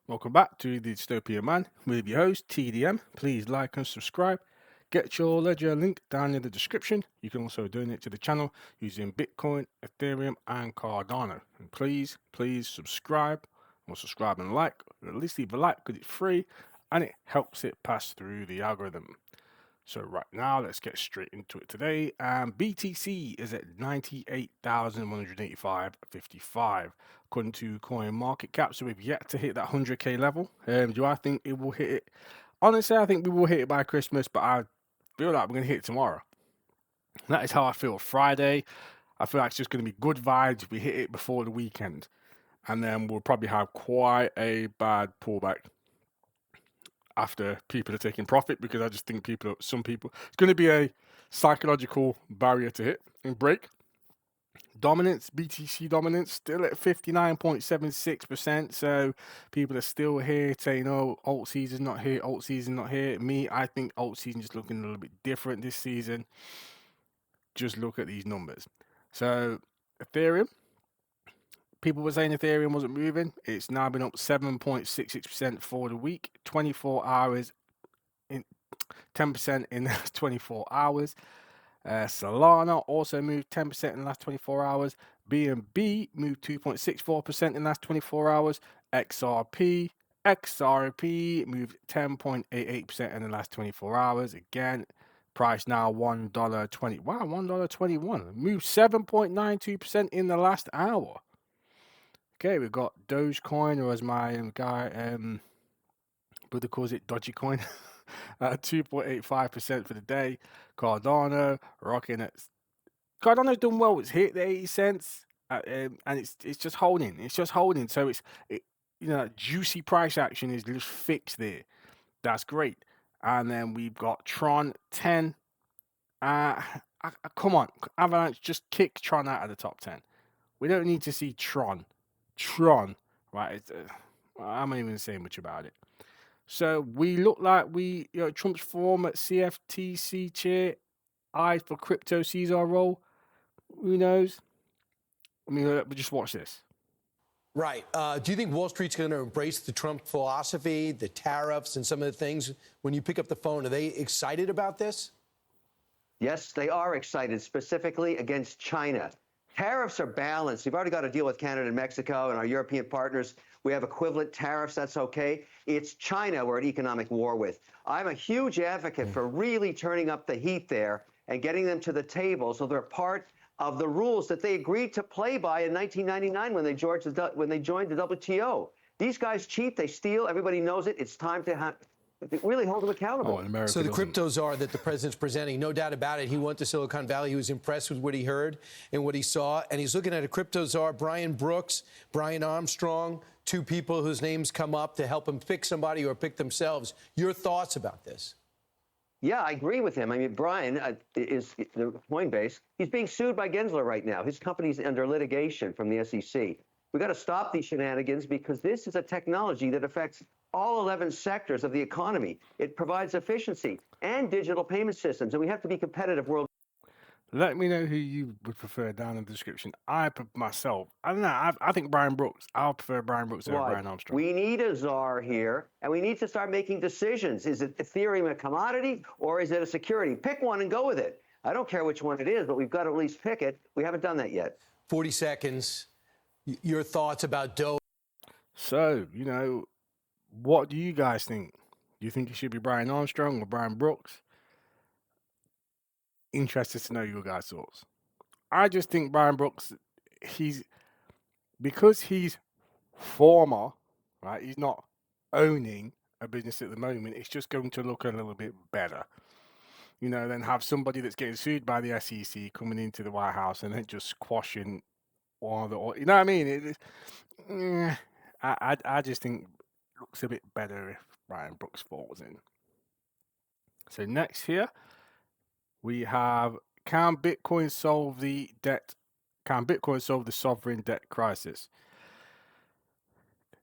Welcome back to the Dystopian Man with your host TDM. Please like and subscribe. Get your ledger link down in the description. You can also donate to the channel using Bitcoin, Ethereum, and Cardano. And please subscribe. Or subscribe and like, or at least leave a like because it's free and it helps it pass through the algorithm. So right now, let's get straight into it today. BTC is at 98,185.55 according to Coin Market Cap. So we've yet to hit that 100k level. Do I think it will hit it? Honestly, I think we will hit it by Christmas, but I feel like we're going to hit it tomorrow. That is how I feel. Friday, I feel like it's just going to be good vibes. We hit it before the weekend, and then we'll probably have quite a bad pullback after people are taking profit, because I just think some people, it's going to be a psychological barrier to hit and break. Dominance, BTC dominance, still at 59.76%. So people are still here saying, oh, alt season's not here, alt season not here. Me, I think alt season just looking a little bit different this season. Just look at these numbers. So Ethereum, people were saying Ethereum wasn't moving. It's now been up 7.66% for the week, 24 hours, in 10% in the last 24 hours. Solana also moved 10% in the last 24 hours. BNB moved 2.64% in the last 24 hours. XRP moved 10.88% in the last 24 hours. Again, price now $1.20. Wow, $1.21. Moved 7.92% in the last hour. Okay, we've got Dogecoin, or as my guy brother calls it, Dodgy Coin. 2.85% for the day. Cardano rocking at. Cardano's done well. It's hit the 80 cents, and it's just holding. It's just holding. So juicy price action is just fixed there. That's great. And then we've got Tron 10. Come on, Avalanche, just kick Tron out of the top 10. We don't need to see Tron, right? I'm not even saying much about it. So we look like Trump's form at CFTC chair, eyes for crypto Caesar role. Who knows? I mean, just watch this. Right. Do you think Wall Street's going to embrace the Trump philosophy, the tariffs, and some of the things? When you pick up the phone, are they excited about this? Yes, they are excited, specifically against China. Tariffs are balanced. We've already got to deal with Canada and Mexico and our European partners. We have equivalent tariffs. That's okay. It's China we're at economic war with. I'm a huge advocate for really turning up the heat there and getting them to the table so they're part of the rules that they agreed to play by in 1999 when they joined the WTO. These guys cheat. They steal. Everybody knows it. It's time to really hold them accountable. So the crypto czar that the president's presenting, no doubt about it, he went to Silicon Valley. He was impressed with what he heard and what he saw. And he's looking at a crypto czar, Brian Brooks, Brian Armstrong, two people whose names come up to help him pick somebody or pick themselves. Your thoughts about this? Yeah, I agree with him. I mean, Brian is the Coinbase. He's being sued by Gensler right now. His company's under litigation from the SEC. We got to stop these shenanigans because this is a technology that affects all 11 sectors of the economy. It provides efficiency and digital payment systems, and we have to be competitive worldwide. Let me know who you would prefer down in the description. I don't know. I think Brian Brooks. I'll prefer Brian Brooks over Brian Armstrong. We need a czar here, and we need to start making decisions. Is it Ethereum a commodity, or is it a security? Pick one and go with it. I don't care which one it is, but we've got to at least pick it. We haven't done that yet. 40 seconds. Your thoughts about Doge? So, what do you guys think? Do you think it should be Brian Armstrong or Brian Brooks? Interested to know your guys' thoughts. I just think Brian Brooks, because he's former, right? He's not owning a business at the moment. It's just going to look a little bit better, than have somebody that's getting sued by the SEC coming into the White House and then just squashing all the, you know what I mean? I just think it looks a bit better if Brian Brooks falls in. So next here, we have, can Bitcoin solve the sovereign debt crisis?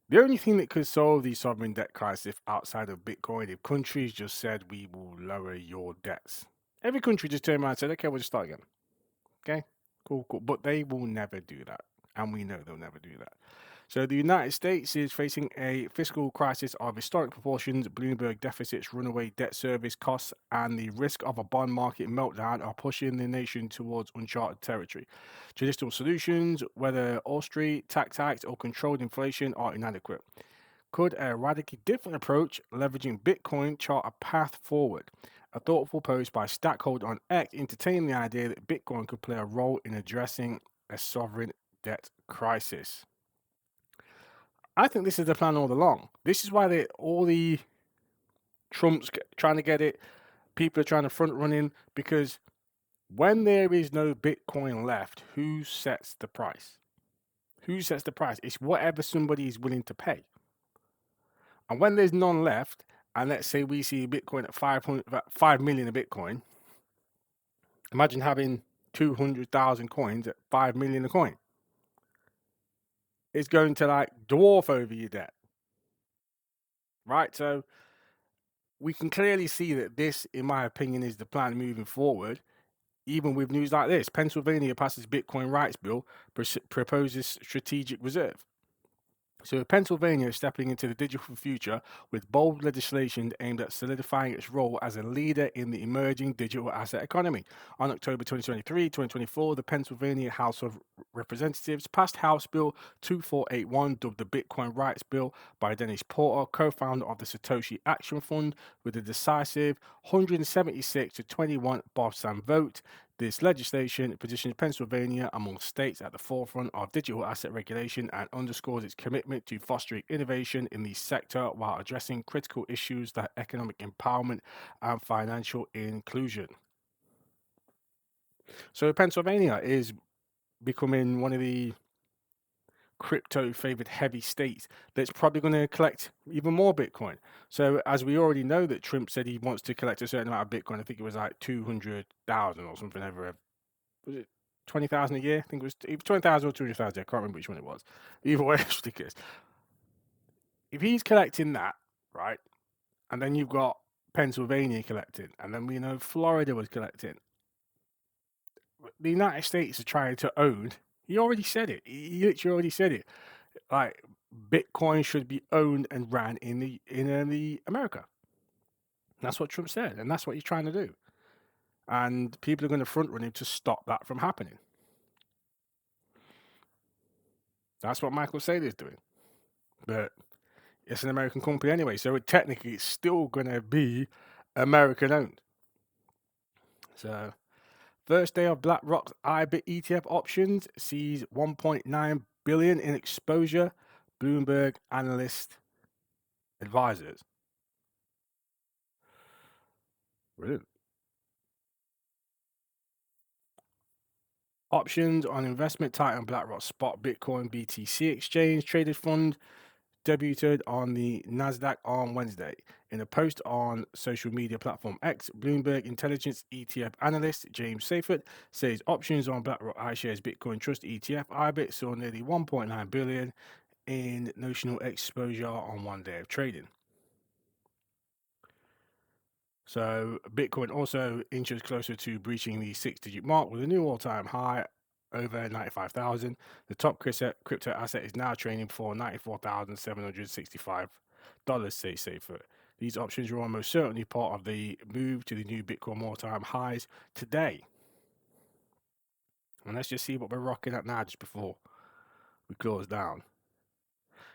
The only thing that could solve the sovereign debt crisis outside of Bitcoin, if countries just said, we will lower your debts. Every country just turned around and said, okay, we'll just start again. Okay, cool. But they will never do that. And we know they'll never do that. So the United States is facing a fiscal crisis of historic proportions. Bloomberg deficits, runaway debt service costs, and the risk of a bond market meltdown are pushing the nation towards uncharted territory. Traditional solutions, whether Austerity, tax hikes, or controlled inflation, are inadequate. Could a radically different approach, leveraging Bitcoin, chart a path forward? A thoughtful post by Stackholder on X entertained the idea that Bitcoin could play a role in addressing a sovereign debt crisis. I think this is the plan all along. This is why all the Trump's trying to get it. People are trying to front run in, because when there is no Bitcoin left, who sets the price? Who sets the price? It's whatever somebody is willing to pay. And when there's none left, and let's say we see Bitcoin at 5 million a Bitcoin, imagine having 200,000 coins at 5 million a coin. It's going to like dwarf over your debt. Right? So we can clearly see that this, in my opinion, is the plan moving forward. Even with news like this, Pennsylvania passes Bitcoin rights bill, proposes strategic reserve. So Pennsylvania is stepping into the digital future with bold legislation aimed at solidifying its role as a leader in the emerging digital asset economy. On October 2023-2024, the Pennsylvania House of Representatives passed House Bill 2481, dubbed the Bitcoin Rights Bill by Dennis Porter, co-founder of the Satoshi Action Fund, with a decisive 176-21 bipartisan vote. This legislation positions Pennsylvania among states at the forefront of digital asset regulation and underscores its commitment to fostering innovation in the sector while addressing critical issues like economic empowerment and financial inclusion. So Pennsylvania is becoming one of the crypto favored heavy states that's probably going to collect even more Bitcoin. So as we already know that Trump said he wants to collect a certain amount of Bitcoin, I think it was like 200,000 or something over was it 20,000 a year? I think it was 20,000 or 200,000. I can't remember which one it was. Either way, it's ridiculous. If he's collecting that, right, and then you've got Pennsylvania collecting, and then we know Florida was collecting, the United States are trying to own. He already said it. He literally already said it. Like Bitcoin should be owned and ran in the America. That's what Trump said, and that's what he's trying to do. And people are going to front run him to stop that from happening. That's what Michael Saylor is doing. But it's an American company anyway, so technically it's still going to be American owned. So, first day of BlackRock's IBIT ETF options sees 1.9 billion in exposure. Bloomberg analyst advisors. Brilliant. Options on investment titan BlackRock Spot Bitcoin BTC exchange traded fund debuted on the Nasdaq on Wednesday. In a post on social media platform X, Bloomberg intelligence ETF analyst James Seifert says options on BlackRock iShares Bitcoin Trust ETF IBIT saw nearly 1.9 billion in notional exposure on one day of trading. So Bitcoin also inches closer to breaching the 6-digit mark with a new all-time high over 95,000. The top crypto asset is now trading for $94,765, say Safer. These options are almost certainly part of the move to the new Bitcoin all-time highs today. And let's just see what we're rocking at now just before we close down.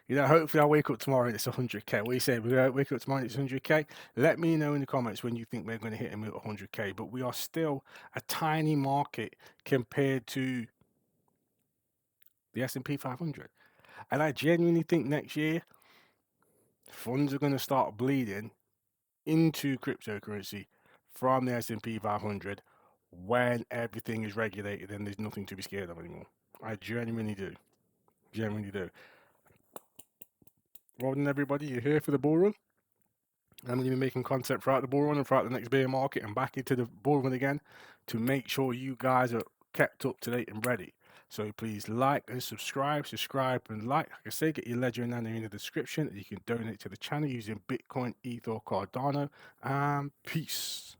You know, hopefully I'll wake up tomorrow and it's 100k. What do you say? We're going to wake up tomorrow and it's 100k? Let me know in the comments when you think we're going to hit him at 100k. But we are still a tiny market compared to the S&P 500. And I genuinely think next year, funds are going to start bleeding into cryptocurrency from the S&P 500 when everything is regulated and there's nothing to be scared of anymore. I genuinely do. Genuinely do. Well done, everybody. You're here for the bull run. I'm going to be making content throughout the bull run and throughout the next bear market and back into the bull run again to make sure you guys are kept up to date and ready. So please like and subscribe and like. Like I say, get your ledger and nano in the description. You can donate to the channel using Bitcoin, Ether, or Cardano. Peace.